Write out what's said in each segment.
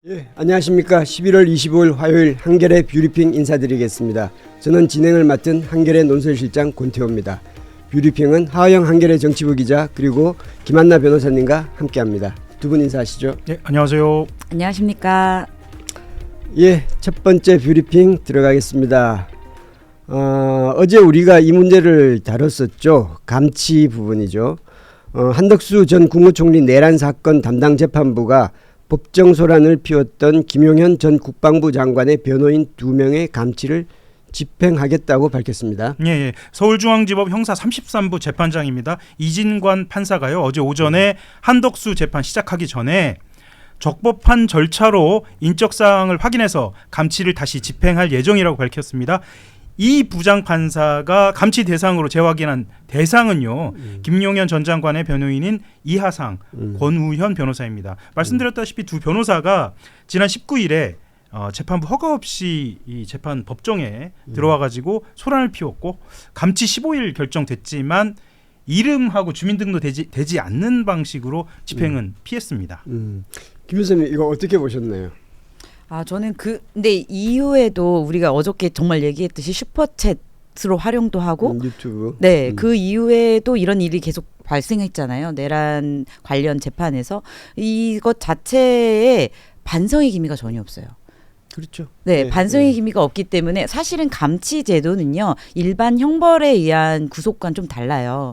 예, 안녕하십니까. 11월 25일 화요일 한겨레 뷰리핑 인사드리겠습니다. 저는 진행을 맡은 한겨레 논설실장 권태호입니다. 뷰리핑은 하하영 한겨레 정치부 기자 그리고 김한나 변호사님과 함께합니다. 두 분 인사하시죠. 네, 안녕하세요. 안녕하십니까. 예, 첫 번째 뷰리핑 들어가겠습니다. 어제 우리가 이 문제를 다뤘었죠. 감치 부분이죠. 한덕수 전 국무총리 내란 사건 담당 재판부가 법정 소란을 피웠던 김용현 전 국방부 장관의 변호인 2명의 감치를 집행하겠다고 밝혔습니다. 예. 서울중앙지법 형사 33부 재판장입니다. 이진관 판사가요. 어제 오전에 한덕수 재판 시작하기 전에 적법한 절차로 인적 사항을 확인해서 감치를 다시 집행할 예정이라고 밝혔습니다. 이 부장 판사가 감치 대상으로 재확인한 대상은요. 김용현 전 장관의 변호인인 이하상, 권우현 변호사입니다. 말씀드렸다시피 두 변호사가 지난 19일에 재판부 허가 없이 이 재판 법정에 들어와가지고 소란을 피웠고 감치 15일 결정됐지만 이름하고 주민등록 되지 않는 방식으로 집행은 피했습니다. 김 교수님 이거 어떻게 보셨나요? 저는 근데 이후에도 우리가 어저께 정말 얘기했듯이 슈퍼챗으로 활용도 하고 유튜브. 네, 그 이후에도 이런 일이 계속 발생했잖아요. 내란 관련 재판에서 이것 자체에 반성의 기미가 전혀 없어요. 그렇죠. 네, 반성의 기미가 없기 때문에 사실은 감치 제도는요. 일반 형벌에 의한 구속과는 좀 달라요.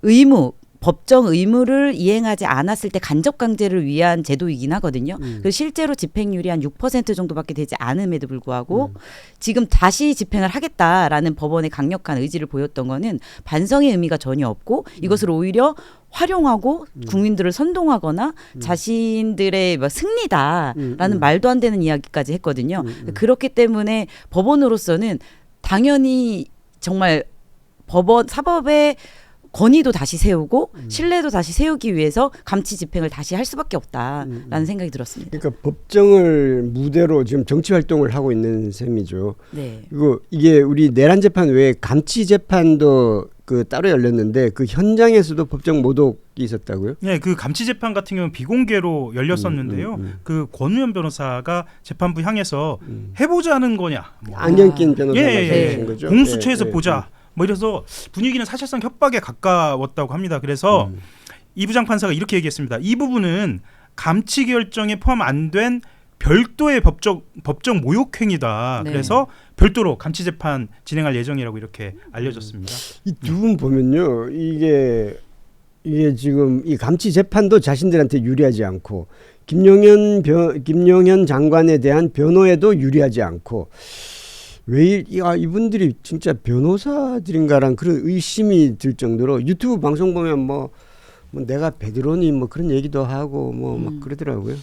그리고 법정 의무를 이행하지 않았을 때 간접 강제를 위한 제도이긴 하거든요. 그래서 실제로 집행률이 한 6% 정도밖에 되지 않음에도 불구하고 지금 다시 집행을 하겠다라는 법원의 강력한 의지를 보였던 거는 반성의 의미가 전혀 없고 이것을 오히려 활용하고 국민들을 선동하거나 자신들의 승리다라는 말도 안 되는 이야기까지 했거든요. 그렇기 때문에 법원으로서는 당연히 정말 사법의 권위도 다시 세우고 신뢰도 다시 세우기 위해서 감치 집행을 다시 할 수밖에 없다라는 생각이 들었습니다. 그러니까 법정을 무대로 지금 정치 활동을 하고 있는 셈이죠. 네. 그리고 이게 우리 내란 재판 외에 감치 재판도 따로 열렸는데 그 현장에서도 법정 모독이 있었다고요? 네, 그 감치 재판 같은 경우는 비공개로 열렸었는데요. 그 권우현 변호사가 재판부 향해서 해보자는 거냐? 안경 낀 변호사가 예. 거죠. 공수처에서 보자. 이래서 분위기는 사실상 협박에 가까웠다고 합니다. 그래서 이 부장 판사가 이렇게 얘기했습니다. 이 부분은 감치 결정에 포함 안 된 별도의 법정 모욕행위다. 네. 그래서 별도로 감치 재판 진행할 예정이라고 이렇게 알려졌습니다. 이 두 분 보면요, 이게 지금 이 감치 재판도 자신들한테 유리하지 않고 김용현 장관에 대한 변호에도 유리하지 않고. 왜 이분들이 진짜 변호사들인가란 그런 의심이 들 정도로 유튜브 방송 보면 뭐 내가 베드로니 그런 얘기도 하고 막 그러더라고요.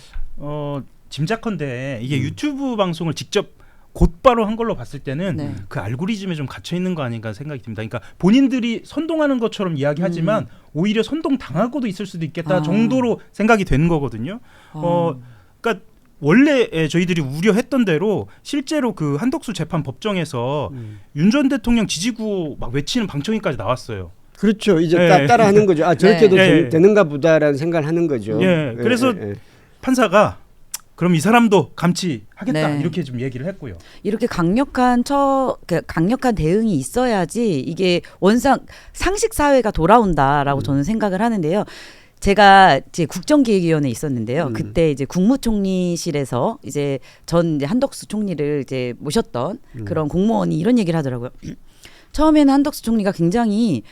짐작컨대 이게 유튜브 방송을 직접 곧바로 한 걸로 봤을 때는 그 알고리즘에 좀 갇혀 있는 거 아닌가 생각이 듭니다. 그러니까 본인들이 선동하는 것처럼 이야기하지만 오히려 선동 당하고도 있을 수도 있겠다 정도로 생각이 되는 거거든요. 그러니까 원래 저희들이 우려했던 대로 실제로 그 한덕수 재판 법정에서 윤 전 대통령 지지구 막 외치는 방청인까지 나왔어요. 그렇죠. 이제 따라하는 거죠. 저렇게도 되는가 보다라는 생각을 하는 거죠. 그래서 판사가 그럼 이 사람도 감치하겠다 이렇게 좀 얘기를 했고요. 이렇게 강력한 대응이 있어야지 이게 상식 사회가 돌아온다라고 저는 생각을 하는데요. 제가 이제 국정기획위원회에 있었는데요. 그때 이제 국무총리실에서 이제 한덕수 총리를 이제 모셨던 그런 공무원이 이런 얘기를 하더라고요. 처음에는 한덕수 총리가 굉장히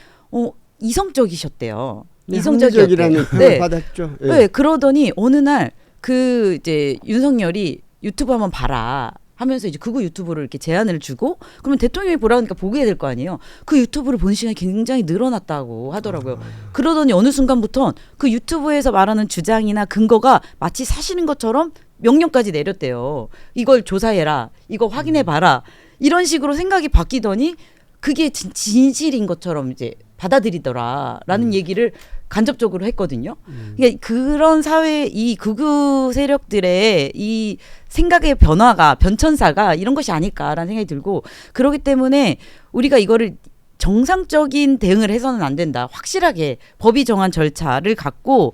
이성적이셨대요. 이성적이라는 표현을 받았죠. 네, 그러더니 어느 날 이제 윤석열이 유튜브 한번 봐라 하면서 이제 극우 유튜브를 이렇게 제안을 주고 그러면 대통령이 보라니까 보게 될 거 아니에요. 그 유튜브를 본 시간이 굉장히 늘어났다고 하더라고요. 그러더니 어느 순간부터 그 유튜브에서 말하는 주장이나 근거가 마치 사실인 것처럼 명령까지 내렸대요. 이걸 조사해라. 이거 확인해봐라. 이런 식으로 생각이 바뀌더니 그게 진실인 것처럼 이제 받아들이더라라는 얘기를 간접적으로 했거든요. 그러니까 그런 사회 이 극우 세력들의 이 생각의 변천사가 이런 것이 아닐까라는 생각이 들고 그렇기 때문에 우리가 이거를 정상적인 대응을 해서는 안 된다. 확실하게 법이 정한 절차를 갖고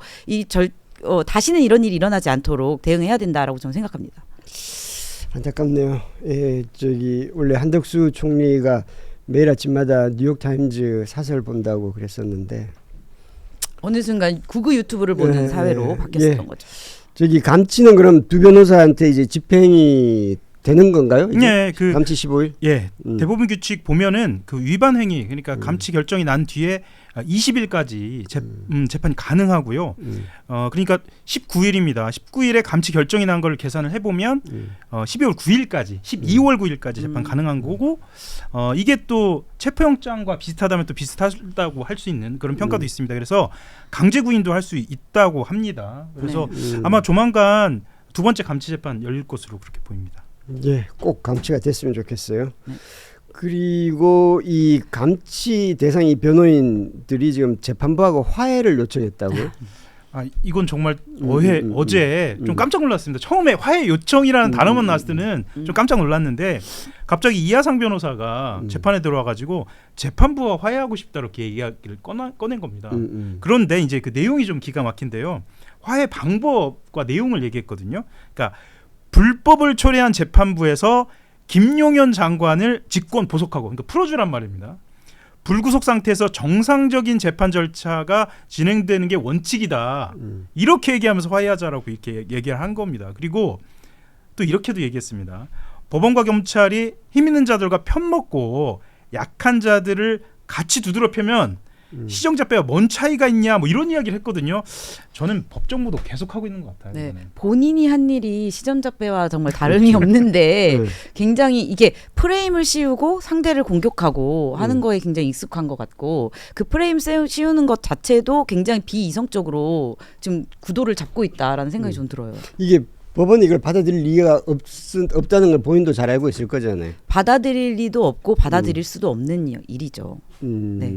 다시는 이런 일이 일어나지 않도록 대응해야 된다라고 저는 생각합니다. 안타깝네요. 예, 저기 원래 한덕수 총리가 매일 아침마다 뉴욕타임즈 사설 본다고 그랬었는데 어느 순간 구글 유튜브를 보는 예, 사회로 바뀌었던 예. 거죠. 저기 감치는 그럼 두 변호사한테 이제 집행이 되는 건가요? 이게? 네, 그 감치 15일? 예, 대법원 규칙 보면은 그 위반 행위, 그러니까 감치 결정이 난 뒤에 20일까지 재판이 가능하고요. 그러니까 19일입니다. 19일에 감치 결정이 난 걸 계산을 해보면 12월 9일까지, 12월 9일까지 재판 가능한 거고, 이게 또 체포영장과 비슷하다면 또 비슷하다고 할 수 있는 그런 평가도 있습니다. 그래서 강제 구인도 할 수 있다고 합니다. 그래서 아마 조만간 두 번째 감치 재판 열릴 것으로 그렇게 보입니다. 예, 꼭 감치가 됐으면 좋겠어요. 그리고 이 감치 대상이 변호인들이 지금 재판부하고 화해를 요청했다고요? 아, 이건 정말 어제 좀 깜짝 놀랐습니다. 처음에 화해 요청이라는 단어만 나왔을 때는 좀 깜짝 놀랐는데 갑자기 이하상 변호사가 재판에 들어와가지고 재판부와 화해하고 싶다 이렇게 이야기를 꺼낸 겁니다. 그런데 이제 그 내용이 좀 기가 막힌데요. 화해 방법과 내용을 얘기했거든요. 그러니까 불법을 초래한 재판부에서 김용현 장관을 직권 보석하고, 그러니까 풀어주란 말입니다. 불구속 상태에서 정상적인 재판 절차가 진행되는 게 원칙이다. 이렇게 얘기하면서 화해하자라고 이렇게 얘기를 한 겁니다. 그리고 또 이렇게도 얘기했습니다. 법원과 경찰이 힘 있는 자들과 편먹고 약한 자들을 같이 두드러 패면 시정자배와 뭔 차이가 있냐 뭐 이런 이야기를 했거든요. 저는 법정보도 계속하고 있는 것 같아요. 네, 이거는. 본인이 한 일이 시정자배와 정말 다름이 없는데 굉장히 이게 프레임을 씌우고 상대를 공격하고 하는 거에 굉장히 익숙한 것 같고 그 프레임 씌우는 것 자체도 굉장히 비이성적으로 지금 구도를 잡고 있다라는 생각이 좀 들어요. 이게 법원이 이걸 받아들일 리가 없다는 걸 본인도 잘 알고 있을 거잖아요. 받아들일 리도 없고 받아들일 수도 없는 일이죠. 네.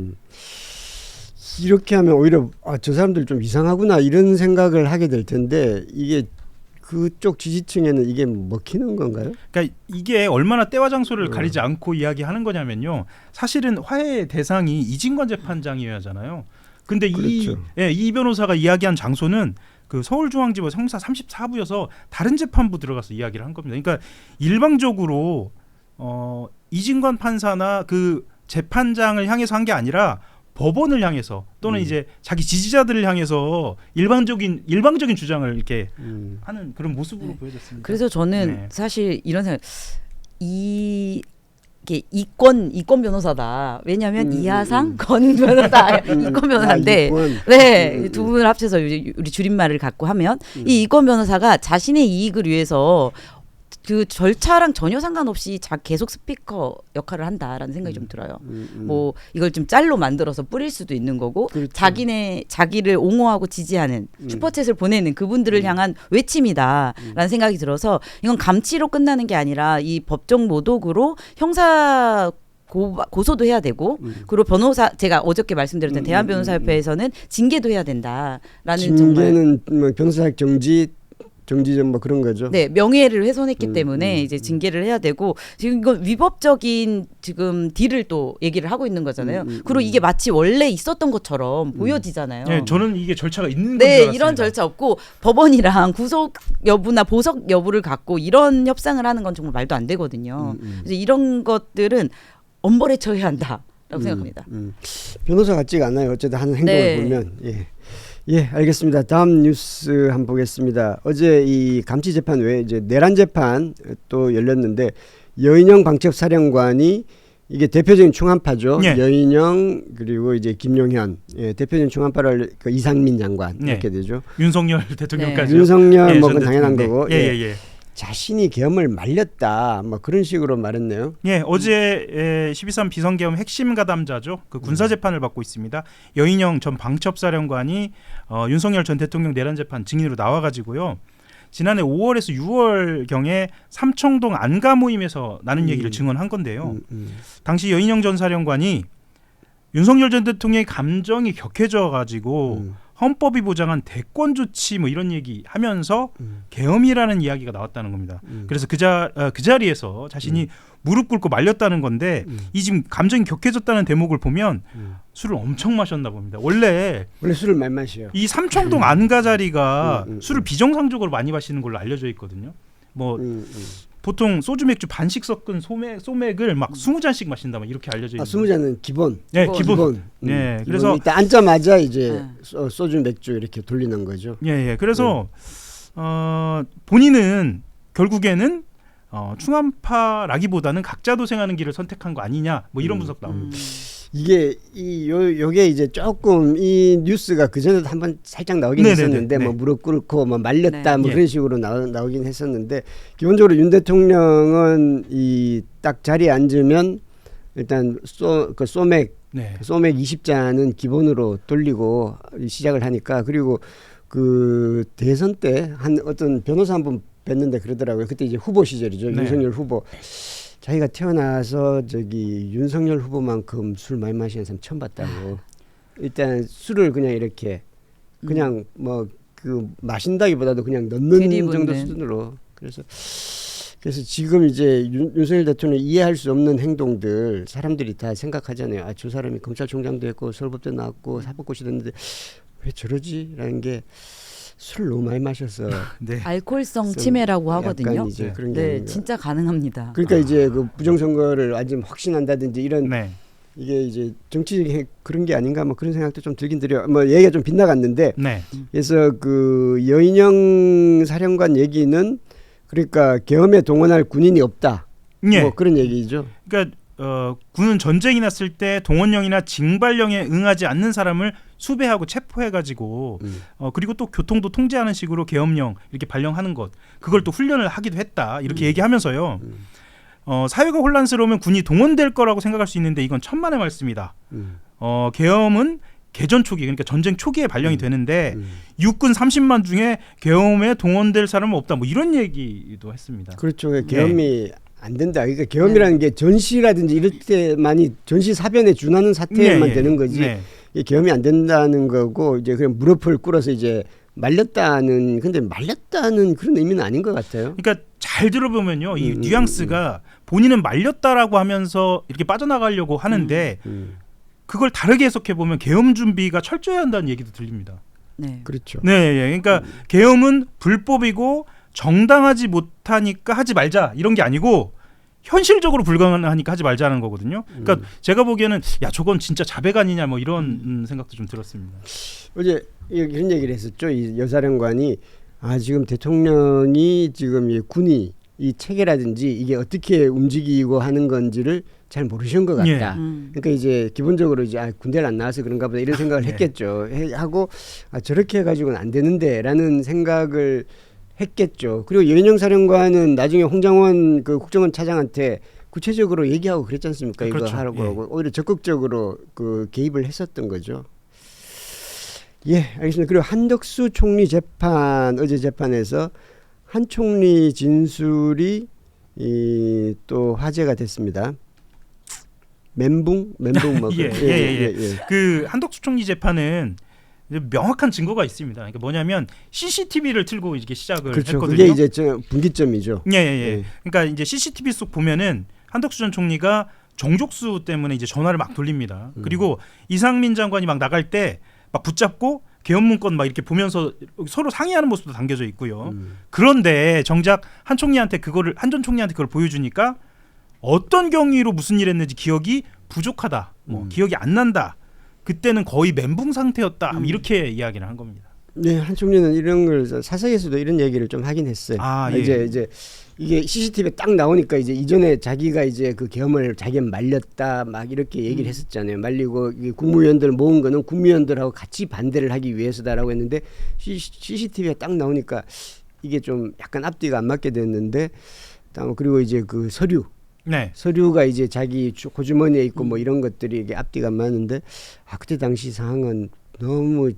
이렇게 하면 오히려 저 사람들 좀 이상하구나 이런 생각을 하게 될 텐데 이게 그쪽 지지층에는 이게 먹히는 건가요? 그러니까 이게 얼마나 때와 장소를 가리지 않고 이야기하는 거냐면요. 사실은 화해의 대상이 이진관 재판장이어야 하잖아요. 근데 그렇죠. 이 변호사가 이야기한 장소는 그 서울중앙지법 형사 34부여서 다른 재판부 들어가서 이야기를 한 겁니다. 그러니까 일방적으로 이진관 판사나 그 재판장을 향해서 한 게 아니라 법원을 향해서 또는 이제 자기 지지자들을 향해서 일방적인 주장을 이렇게 하는 그런 모습으로 보여졌습니다. 그래서 저는 사실 이런 생각, 이게 이권 변호사다. 왜냐하면 이하상 권 변호사 이권 변호사인데, 네, 두 분을 합쳐서 우리 줄임말을 갖고 하면 이 이권 변호사가 자신의 이익을 위해서 그 절차랑 전혀 상관없이 계속 스피커 역할을 한다라는 생각이 좀 들어요. 뭐 이걸 좀 짤로 만들어서 뿌릴 수도 있는 거고, 그렇죠. 자기를 옹호하고 지지하는 슈퍼챗을 보내는 그분들을 향한 외침이다라는 생각이 들어서 이건 감치로 끝나는 게 아니라 이 법정 모독으로 형사 고소도 해야 되고 그리고 변호사 제가 어저께 말씀드렸던 대한변호사협회에서는 징계도 해야 된다라는 징계는 뭐 변호사직 정지전 뭐 그런 거죠. 네, 명예를 훼손했기 때문에 이제 징계를 해야 되고 지금 이건 위법적인 지금 딜을 또 얘기를 하고 있는 거잖아요. 그리고 이게 마치 원래 있었던 것처럼 보여지잖아요. 네, 저는 이게 절차가 있는 건 줄 네, 알았습니다. 이런 절차 없고 법원이랑 구속 여부나 보석 여부를 갖고 이런 협상을 하는 건 정말 말도 안 되거든요. 그래서 이런 것들은 엄벌에 처해야 한다라고 생각합니다. 변호사 같지가 않아요. 어쨌든 하는 행동을 보면. 예, 알겠습니다. 다음 뉴스 한번 보겠습니다. 어제 이 감치 재판 외에 이제 내란 재판 또 열렸는데 여인영 방첩사령관이 이게 대표적인 충암파죠. 예. 여인영 그리고 이제 김용현 대표적인 충암파를 그 이상민 장관 이렇게 되죠. 윤석열 대통령까지. 윤석열 뭐 당연한 거고. 예. 자신이 계엄을 말렸다 뭐 그런 식으로 말했네요. 예, 어제 12.3 비선계엄 핵심 가담자죠. 그 군사 재판을 받고 있습니다. 여인영 전 방첩사령관이 윤석열 전 대통령 내란 재판 증인으로 나와가지고요. 지난해 5월에서 6월경에 삼청동 안가 모임에서 나눈 얘기를 증언한 건데요. 당시 여인영 전 사령관이 윤석열 전 대통령의 감정이 격해져가지고 헌법이 보장한 대권 조치 뭐 이런 얘기 하면서 계엄이라는 이야기가 나왔다는 겁니다. 그래서 그 자리에서 자신이 무릎 꿇고 말렸다는 건데 이 지금 감정이 격해졌다는 대목을 보면 술을 엄청 마셨나 봅니다. 원래 술을 많이 마셔요. 이 삼청동 안가 자리가 술을 비정상적으로 많이 마시는 걸로 알려져 있거든요. 뭐 보통 소주 맥주 반씩 섞은 소맥을 막 20잔씩 마신다 막 이렇게 알려져 있는. 20잔은 기본. 네, 기본. 네, 그래서 일단 앉자마자 이제 소주 맥주 이렇게 돌리는 거죠. 예. 그래서 본인은 결국에는 충암파라기보다는 각자 도생하는 길을 선택한 거 아니냐 뭐 이런 분석 나옵니다. 이게 요게 이제 조금 이 뉴스가 그 전에도 한번 살짝 나오긴 네네네. 했었는데 네. 뭐 무릎 꿇고 뭐 말렸다 네. 뭐 예. 그런 식으로 나오긴 했었는데 기본적으로 윤 대통령은 이 딱 자리에 앉으면 일단 소맥 네. 20잔은 기본으로 돌리고 시작을 하니까 그리고 그 대선 때 한 어떤 변호사 한 분 뵀는데 그러더라고요. 그때 이제 후보 시절이죠. 네. 윤석열 후보. 자기가 태어나서 저기 윤석열 후보만큼 술 많이 마시는 사람 처음 봤다고. 일단 술을 그냥 이렇게 그냥 뭐 그 마신다기보다도 그냥 넣는 들이붓는. 정도 수준으로. 그래서 지금 이제 윤석열 대통령이 이해할 수 없는 행동들 사람들이 다 생각하잖아요. 아, 저 사람이 검찰총장도 했고 서울법대 나왔고 사법고시 됐는데 왜 저러지라는 게 술 너무 많이 마셔서 네. 알코올성 치매라고 하거든요. 약간 이제 그런 게 네, 아닌가. 진짜 가능합니다. 그러니까 이제 그 부정선거를 완전 확신한다든지 이런 네. 이게 이제 정치적인 그런 게 아닌가 뭐 그런 생각도 좀 들긴 들어요. 뭐 얘기가 좀 빗나갔는데 네. 그래서 그 여인영 사령관 얘기는 그러니까 계엄에 동원할 군인이 없다. 예. 뭐 그런 얘기죠. 그러니까 군은 전쟁이 났을 때 동원령이나 징발령에 응하지 않는 사람을 수배하고 체포해가지고 그리고 또 교통도 통제하는 식으로 계엄령 이렇게 발령하는 것 그걸 또 훈련을 하기도 했다 이렇게 얘기하면서요. 사회가 혼란스러우면 군이 동원될 거라고 생각할 수 있는데 이건 천만의 말씀이다. 계엄은 개전 초기 그러니까 전쟁 초기에 발령이 되는데 육군 30만 중에 계엄에 동원될 사람은 없다. 뭐 이런 얘기도 했습니다. 그렇죠. 계엄이 안 된다. 그러니까 계엄이라는 게 전시라든지 이럴 때만이 전시 사변에 준하는 사태에만 되는 거지. 네. 이게 계엄이 안 된다는 거고 이제 그냥 무릎을 꿇어서 이제 말렸다는 근데 말렸다는 그런 의미는 아닌 것 같아요. 그러니까 잘 들어보면요, 이 뉘앙스가 본인은 말렸다라고 하면서 이렇게 빠져나가려고 하는데 그걸 다르게 해석해 보면 계엄 준비가 철저해야 한다는 얘기도 들립니다. 네. 그렇죠. 네, 그러니까 계엄은 불법이고 정당하지 못하니까 하지 말자 이런 게 아니고 현실적으로 불가능하니까 하지 말자는 거거든요. 그러니까 제가 보기에는 야 저건 진짜 자백 아니냐 뭐 이런 생각도 좀 들었습니다. 어제 이런 얘기를 했었죠. 이 여사령관이 지금 대통령이 지금 이 군이 이 체계라든지 이게 어떻게 움직이고 하는 건지를 잘 모르신 것 같다. 예. 그러니까 이제 기본적으로 이제 군대를 안 나와서 그런가 보다 이런 생각을 네. 했겠죠. 하고 저렇게 해가지고는 안 되는데라는 생각을 했겠죠. 그리고 여인영 사령관은 나중에 홍장원 그 국정원 차장한테 구체적으로 얘기하고 그랬지 않습니까? 이거 그렇죠. 하라고 예. 하고 오히려 적극적으로 그 개입을 했었던 거죠. 예, 알겠습니다. 그리고 한덕수 총리 재판 어제 재판에서 한 총리 진술이 또 화제가 됐습니다. 멘붕 뭐 예. 그 한덕수 총리 재판은 명확한 증거가 있습니다. 그러니까 뭐냐면 CCTV를 틀고 이렇게 시작을 그렇죠. 했거든요. 그게 이제 분기점이죠. 예. 그러니까 이제 CCTV 속 보면은 한덕수 전 총리가 정족수 때문에 이제 전화를 막 돌립니다. 그리고 이상민 장관이 막 나갈 때 막 붙잡고 계엄 문건 막 이렇게 보면서 서로 상의하는 모습도 담겨져 있고요. 그런데 정작 한 총리한테 한 전 총리한테 그걸 보여주니까 어떤 경위로 무슨 일 했는지 기억이 부족하다. 뭐 기억이 안 난다. 그때는 거의 멘붕 상태였다. 이렇게 이야기를 한 겁니다. 네, 한 총리는 이런 걸 사석에서도 이런 얘기를 좀 하긴 했어요. 예. 이제 이게 CCTV에 딱 나오니까 이제 이전에 자기가 이제 그 계엄을 자기가 말렸다 막 이렇게 얘기를 했었잖아요. 말리고 이게 국무위원들 모은 거는 국무위원들하고 같이 반대를 하기 위해서다라고 했는데 CCTV에 딱 나오니까 이게 좀 약간 앞뒤가 안 맞게 됐는데 그리고 이제 그 서류가 이제 자기 고주머니에 있고 뭐 이런 것들이 이게 앞뒤가 안 맞는데 그때 당시 상황은 너무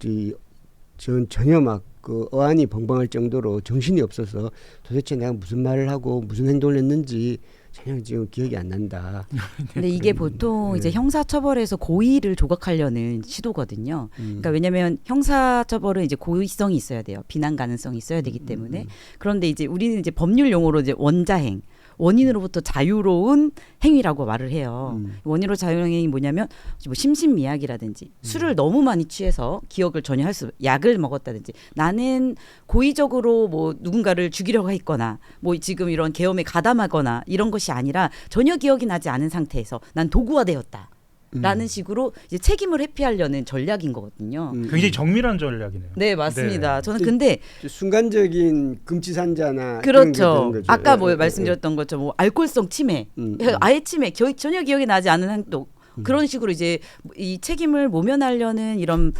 전혀 막 그 어안이 벙벙할 정도로 정신이 없어서 도대체 내가 무슨 말을 하고 무슨 행동을 했는지 전혀 지금 기억이 안 난다. 근데 이게 보통 이제 형사처벌에서 고의를 조각하려는 시도거든요. 그러니까 왜냐하면 형사처벌은 이제 고의성이 있어야 돼요. 비난 가능성이 있어야 되기 때문에. 그런데 이제 우리는 이제 법률 용어로 이제 원자행. 원인으로부터 자유로운 행위라고 말을 해요. 원인으로 자유로운 행위 뭐냐면 뭐 심신미약이라든지 술을 너무 많이 취해서 기억을 전혀 약을 먹었다든지 나는 고의적으로 뭐 누군가를 죽이려고 했거나 뭐 지금 이런 계엄에 가담하거나 이런 것이 아니라 전혀 기억이 나지 않은 상태에서 난 도구화되었다. 라는 식으로 이제 책임을 회피하려는 전략인 거거든요. 굉장히 정밀한 전략이네요. 네, 맞습니다. 네. 저는 근데 순간적인 금치산자나 그렇죠. 거죠. 아까 뭐 말씀드렸던 것처럼 뭐 알코올성 치매, 아예 치매, 전혀 기억이 나지 않은 행동. 그런 식으로 이제 이 책임을 모면하려는 이런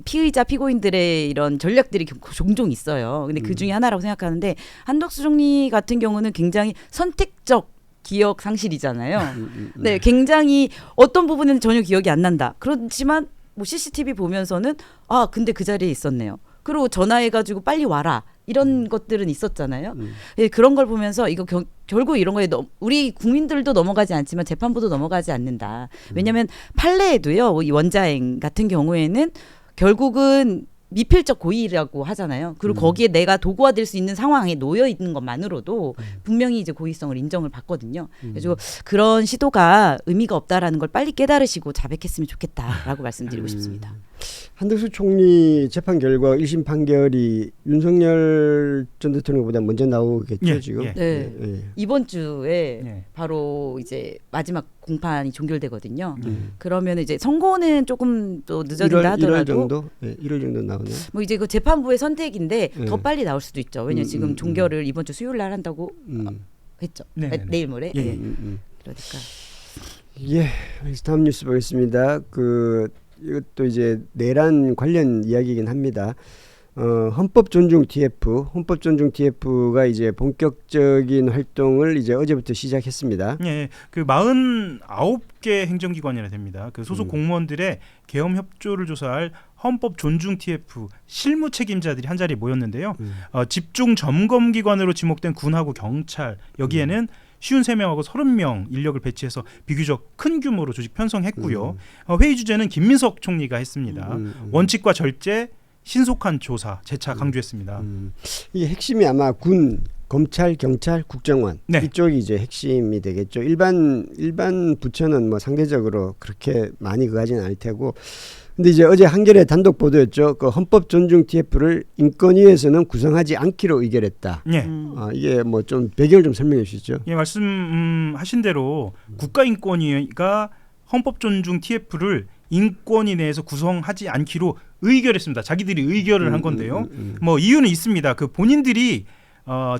피의자 피고인들의 이런 전략들이 종종 있어요. 근데 그 중에 하나라고 생각하는데 한덕수 총리 같은 경우는 굉장히 선택적 기억 상실이잖아요. 네, 굉장히 어떤 부분은 전혀 기억이 안 난다. 그렇지만 뭐 CCTV 보면서는 아 근데 그 자리에 있었네요. 그리고 전화해가지고 빨리 와라 이런 것들은 있었잖아요. 예, 그런 걸 보면서 이거 결국 이런 거에 우리 국민들도 넘어가지 않지만 재판부도 넘어가지 않는다. 왜냐하면 판례에도요 이 원자행 같은 경우에는 결국은 미필적 고의라고 하잖아요. 그리고 거기에 내가 도구화될 수 있는 상황에 놓여 있는 것만으로도 분명히 이제 고의성을 인정을 받거든요. 그래서 그런 시도가 의미가 없다라는 걸 빨리 깨달으시고 자백했으면 좋겠다라고 말씀드리고 싶습니다. 한덕수 총리 재판 결과 1심 판결이 윤석열 전 대통령보다 먼저 나오겠죠 예, 지금. 예. 네. 예. 이번 주에 예. 바로 이제 마지막 공판이 종결되거든요. 그러면 이제 선고는 조금 또 늦어진다 하더라도 1월 정도? 네, 1월 정도 나오네요. 뭐 이제 그 재판부의 선택인데 더 빨리 나올 수도 있죠. 왜냐면 지금 종결을 이번 주 수요일 날 한다고 했죠. 내일 모레. 예. 그러니까. 예, 다음 뉴스 보겠습니다. 이것도 이제 내란 관련 이야기이긴 합니다. 헌법 존중 TF가 이제 본격적인 활동을 이제 어제부터 시작했습니다. 예, 그 49개 행정기관이나 됩니다. 그 소속 공무원들의 계엄 협조를 조사할 헌법 존중 TF 실무 책임자들이 한 자리에 모였는데요. 집중 점검 기관으로 지목된 군하고 경찰 여기에는 53명하고 30명 인력을 배치해서 비교적 큰 규모로 조직 편성했고요. 회의 주제는 김민석 총리가 했습니다. 원칙과 절제, 신속한 조사, 재차 강조했습니다. 이게 핵심이 아마 군, 검찰, 경찰, 국정원 네. 이쪽이 이제 핵심이 되겠죠. 일반 부처는 뭐 상대적으로 그렇게 많이 그하지는 않을 테고. 근데 이제 어제 한겨레 단독 보도였죠. 그 헌법 존중 TF를 인권위에서는 구성하지 않기로 의결했다. 예. 이게 뭐 좀 배경을 좀 설명해 주시죠. 예, 말씀하신 대로 국가인권위가 헌법 존중 TF를 인권위 내에서 구성하지 않기로 의결했습니다. 자기들이 의결을 한 건데요. 뭐 이유는 있습니다. 그 본인들이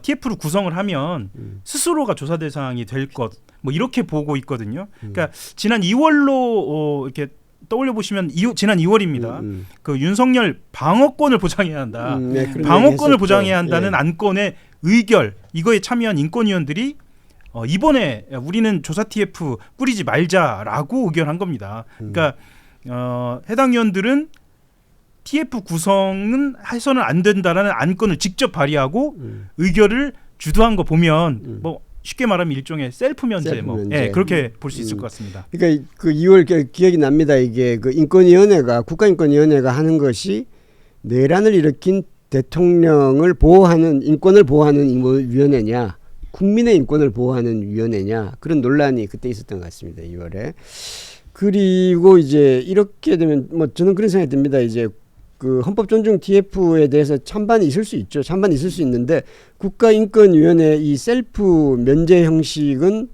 TF를 구성을 하면 스스로가 조사 대상이 될 것 뭐 이렇게 보고 있거든요. 그러니까 지난 2월로 이렇게 떠올려 보시면 지난 2월입니다. 그 윤석열 방어권을 보장해야 한다. 네, 방어권을 보장해야 한다는 예. 안건의 의결 이거에 참여한 인권위원들이 이번에 우리는 조사 TF 꾸리지 말자라고 의결한 겁니다. 그러니까 해당 위원들은 TF 구성은 해서는 안 된다라는 안건을 직접 발의하고 의결을 주도한 거 보면 뭐 쉽게 말하면 일종의 셀프 면제 예, 그렇게 볼 수 있을 것 같습니다. 그러니까 그 2월 기억이 납니다. 이게 그 인권위원회가 국가인권위원회가 하는 것이 내란을 일으킨 대통령을 보호하는 인권을 보호하는 위원회냐, 국민의 인권을 보호하는 위원회냐 그런 논란이 그때 있었던 것 같습니다. 2월에. 그리고 이제 이렇게 되면 뭐 저는 그런 생각이 듭니다. 이제 그 헌법 존중 TF에 대해서 찬반이 있을 수 있죠. 찬반이 있을 수 있는데 국가인권위원회 이 셀프 면제 형식은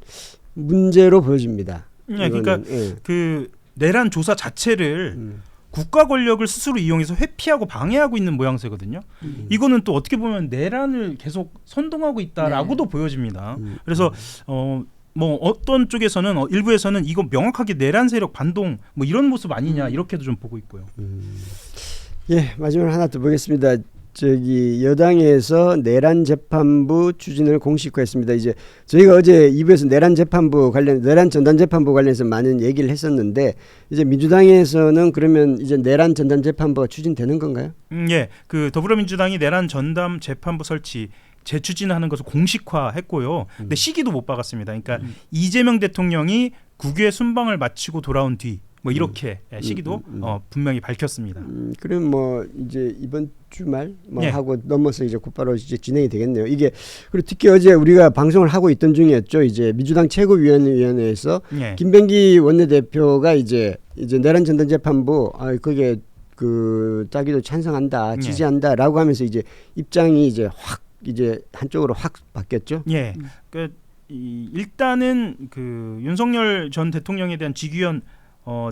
문제로 보여집니다. 네, 그러니까 예. 그 내란 조사 자체를 국가 권력을 스스로 이용해서 회피하고 방해하고 있는 모양새거든요. 이거는 또 어떻게 보면 내란을 계속 선동하고 있다라고도 보여집니다. 그래서 뭐 어떤 쪽에서는 일부에서는 이거 명확하게 내란 세력 반동 뭐 이런 모습 아니냐 이렇게도 좀 보고 있고요. 예, 마지막으로 하나 더 보겠습니다. 저기 여당에서 내란 재판부 추진을 공식화했습니다. 이제 저희가 어제 2부에서 내란 전단 재판부 관련해서 많은 얘기를 했었는데 이제 민주당에서는 그러면 이제 내란 전단 재판부가 추진되는 건가요? 예, 그 더불어민주당이 내란 전담 재판부 설치 재추진하는 것을 공식화했고요. 근데 시기도 못 박았습니다. 그러니까 이재명 대통령이 국외 순방을 마치고 돌아온 뒤 뭐 이렇게 시기도 분명히 밝혔습니다. 그럼 뭐 이제 이번 주말 뭐 예. 하고 넘어서 이제 곧바로 이제 진행이 되겠네요. 이게 그리고 특히 어제 우리가 방송을 하고 있던 중이었죠. 이제 민주당 최고위원회에서 예. 김병기 원내대표가 이제 내란 전단 재판부 그게 그 자기도 찬성한다, 지지한다라고 하면서 이제 입장이 이제 확 이제 한쪽으로 확 바뀌었죠. 예. 일단은 그 윤석열 전 대통령에 대한 직위원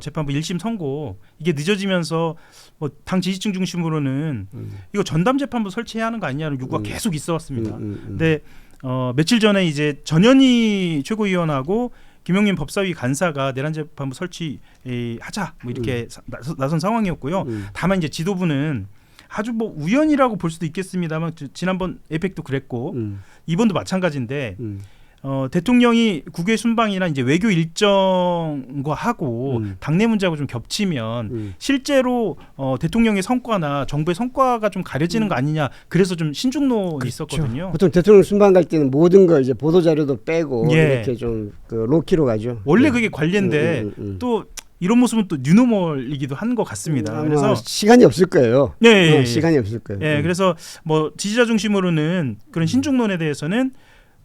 재판부 1심 선고 이게 늦어지면서 뭐 당 지지층 중심으로는 이거 전담 재판부 설치해야 하는 거 아니냐는 요구가 계속 있어왔습니다. 근데 며칠 전에 이제 전현희 최고위원하고 김용민 법사위 간사가 내란 재판부 설치하자 뭐 이렇게 나선 상황이었고요. 다만 이제 지도부는 아주 뭐 우연이라고 볼 수도 있겠습니다만 지난번 에펙도 그랬고 이번도 마찬가지인데 대통령이 국외 순방이나 이제 외교 일정과 하고 당내 문제하고 좀 겹치면 실제로 대통령의 성과나 정부의 성과가 좀 가려지는 거 아니냐. 그래서 좀 신중론이 있었거든요. 보통 대통령 순방 갈 때는 모든 걸 이제 보도 자료도 빼고 예. 이렇게 좀 그 로키로 가죠. 원래 네. 그게 관례인데 또 이런 모습은 또 뉴노멀이기도 한 것 같습니다. 그래서 시간이 없을 거예요. 예. 시간이 없을 거예요. 예, 그래서 뭐 지지자 중심으로는 그런 신중론에 대해서는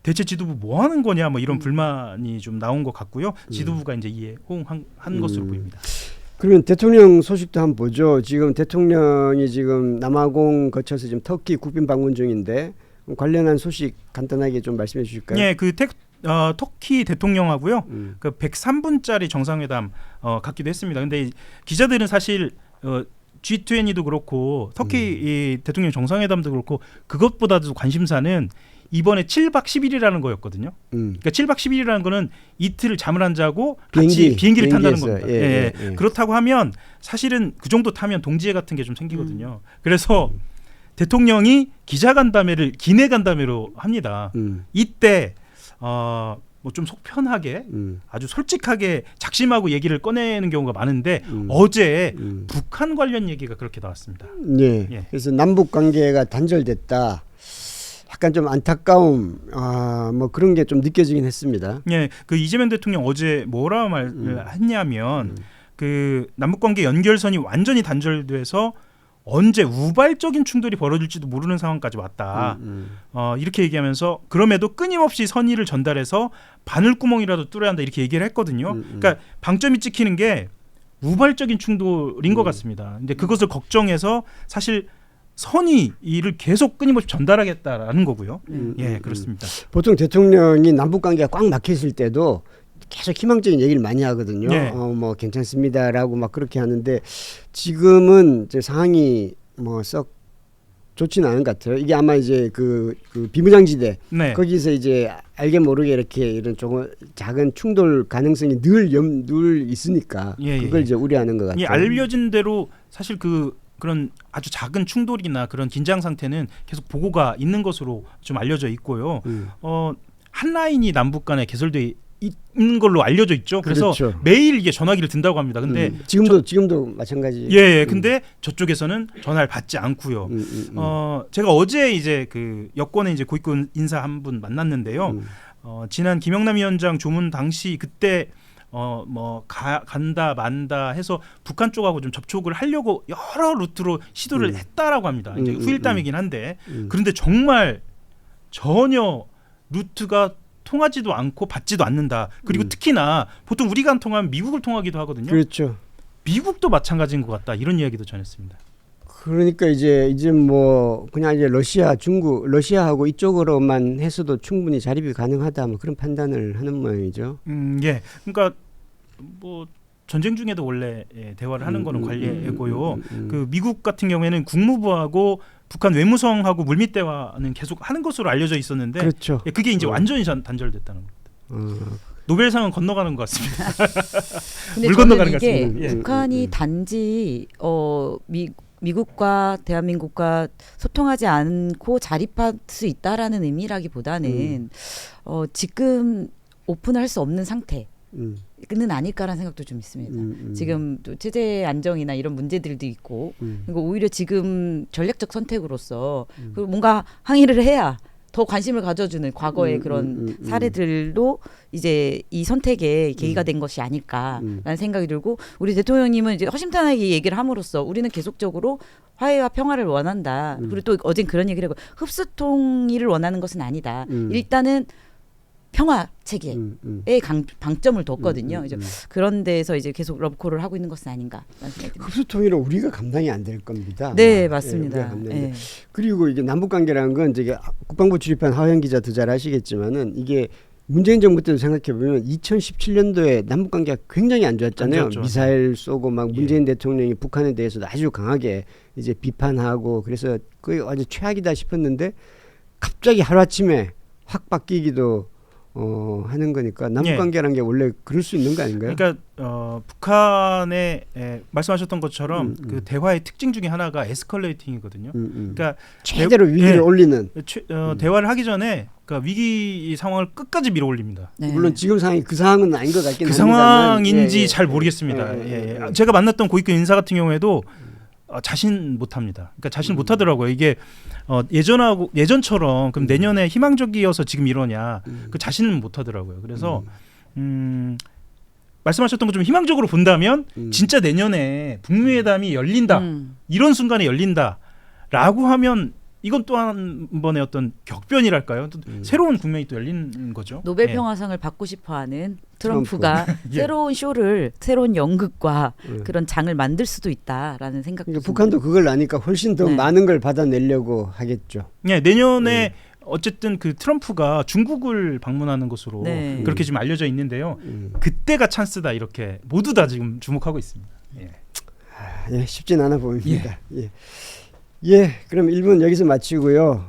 대체 지도부 뭐 하는 거냐 뭐 이런 불만이 좀 나온 것 같고요. 지도부가 이제 이에 호응한 것으로 보입니다. 그러면 대통령 소식도 한번 보죠. 지금 대통령이 지금 남아공 거쳐서 지금 터키 국빈 방문 중인데 관련한 소식 간단하게 좀 말씀해 주실까요? 예, 그 터키 대통령하고요. 그 103분짜리 정상회담 갖기도 했습니다. 근데 기자들은 사실 G20도 그렇고 터키 이 대통령 정상회담도 그렇고 그것보다도 관심사는 이번에 7박 10일이라는 거였거든요. 그러니까 7박 10일이라는 거는 이틀을 잠을 안 자고 같이 비행기를 탄다는 겁니다. 예. 그렇다고 하면 사실은 그 정도 타면 동지애 같은 게 좀 생기거든요. 그래서 대통령이 기자간담회를 기내간담회로 합니다. 이때 뭐 좀 속편하게 아주 솔직하게 작심하고 얘기를 꺼내는 경우가 많은데 어제 북한 관련 얘기가 그렇게 나왔습니다. 네. 예. 그래서 남북 관계가 단절됐다. 약간 좀 안타까움, 뭐 그런 게 좀 느껴지긴 했습니다. 예, 그 이재명 대통령 어제 뭐라 말을 했냐면 그 남북 관계 연결선이 완전히 단절돼서 언제 우발적인 충돌이 벌어질지도 모르는 상황까지 왔다. 이렇게 얘기하면서 그럼에도 끊임없이 선의를 전달해서 바늘구멍이라도 뚫어야 한다 이렇게 얘기를 했거든요. 그러니까 방점이 찍히는 게 우발적인 충돌인 것 같습니다. 근데 그것을 걱정해서 사실 선의를 계속 끊임없이 전달하겠다라는 거고요. 예, 그렇습니다. 보통 대통령이 남북 관계가 꽉 막혀 있을 때도 계속 희망적인 얘기를 많이 하거든요. 네. 뭐 괜찮습니다라고 막 그렇게 하는데 지금은 이제 상황이 뭐 썩 좋지는 않은 것 같아요. 이게 아마 이제 그 비무장지대 네. 거기서 이제 알게 모르게 이렇게 이런 조금 작은 충돌 가능성이 늘 있으니까 예, 그걸 예. 이제 우려하는 것 같아요. 이 알려진 대로 사실 그런 아주 작은 충돌이나 그런 긴장 상태는 계속 보고가 있는 것으로 좀 알려져 있고요. 한 라인이 남북 간에 개설돼 있는 걸로 알려져 있죠. 그래서 그렇죠. 매일 이게 전화기를 든다고 합니다. 근데 지금도 마찬가지. 예, 근데 저쪽에서는 전화를 받지 않고요. 제가 어제 이제 그 여권에 이제 고위권 인사 한 분 만났는데요. 지난 김영남 위원장 조문 당시 그때 간다 만다 해서 북한 쪽하고 좀 접촉을 하려고 여러 루트로 시도를 했다라고 합니다. 이제 후일담이긴 한데 그런데 정말 전혀 루트가 통하지도 않고 받지도 않는다. 그리고 특히나 보통 우리가 안 통하면 미국을 통하기도 하거든요. 그렇죠. 미국도 마찬가지인 것 같다. 이런 이야기도 전했습니다. 그러니까 이제 뭐 그냥 이제 러시아하고 이쪽으로만 해서도 충분히 자립이 가능하다 뭐 그런 판단을 하는 모양이죠. 예. 그러니까 뭐 전쟁 중에도 원래 대화를 하는 거는 관례고요. 그 미국 같은 경우에는 국무부하고 북한 외무성하고 물밑 대화는 계속 하는 것으로 알려져 있었는데 그렇죠. 그게 이제 완전히 단절됐다는 겁니다. 노벨상은 건너가는 것 같습니다. 근데 물 저는 건너가는 것 이게 같습니다. 예. 북한이 단지 미국과 대한민국과 소통하지 않고 자립할 수 있다라는 의미라기보다는 지금 오픈할 수 없는 상태는 아닐까라는 생각도 좀 있습니다. 지금 또 체제 안정이나 이런 문제들도 있고 그리고 오히려 지금 전략적 선택으로서 뭔가 항의를 해야 더 관심을 가져주는 과거의 그런 사례들도 이제 이 선택에 계기가 된 것이 아닐까라는 생각이 들고 우리 대통령님은 이제 허심탄회하게 얘기를 함으로써 우리는 계속적으로 화해와 평화를 원한다. 그리고 또 어젠 그런 얘기를 하고 흡수통일을 원하는 것은 아니다. 일단은 평화 체계에 방점을 뒀거든요. 이제 그런 데서 이제 계속 러브콜을 하고 있는 것은 아닌가라는 생각이 듭니다. 흡수통일은 우리가 감당이 안 될 겁니다. 네, 아마. 맞습니다. 우리가 감당이 네. 그리고 이게 남북 관계라는 건 이제 국방부 출입한 하현 기자 더 잘 아시겠지만은 이게 문재인 정부 때도 생각해 보면 2017년도에 남북 관계가 굉장히 안 좋았잖아요. 안 좋았죠. 미사일 쏘고 막 문재인 대통령이 북한에 대해서도 아주 강하게 이제 비판하고 그래서 그게 아주 최악이다 싶었는데 갑자기 하루아침에 확 바뀌기도 하는 거니까 남북 관계라는 게 원래 그럴 수 있는 거 아닌가요? 그러니까 북한의 말씀하셨던 것처럼 그 대화의 특징 중에 하나가 에스컬레이팅이거든요. 그러니까 최대로 위기를 올리는. 대화를 하기 전에 그러니까 위기 상황을 끝까지 밀어올립니다. 네. 물론 지금 상황이 그 상황은 아닌 것 같긴 그 합니다만. 상황인지 예. 잘 모르겠습니다. 제가 만났던 고위급 인사 같은 경우에도 자신 못합니다. 그러니까 자신 못하더라고요. 이게 예전처럼 그럼 내년에 희망적이어서 지금 이러냐 그 자신은 못하더라고요. 그래서 말씀하셨던 것좀 희망적으로 본다면 진짜 내년에 북미회담이 열린다 이런 순간에 열린다라고 하면 이건 또 한 번의 어떤 격변이랄까요? 또 새로운 국면이 또 열리는 거죠. 노벨 예. 평화상을 받고 싶어하는 트럼프가 새로운 쇼를 새로운 연극과 그런 장을 만들 수도 있다라는 생각도 그러니까 북한도 그걸 아니까 훨씬 더 네. 많은 걸 받아내려고 하겠죠. 예, 내년에 어쨌든 그 트럼프가 중국을 방문하는 것으로 네. 그렇게 지금 알려져 있는데요. 그때가 찬스다 이렇게 모두 다 지금 주목하고 있습니다. 예. 예, 쉽진 않아 보입니다. 예. 예, 그럼 1분 여기서 마치고요.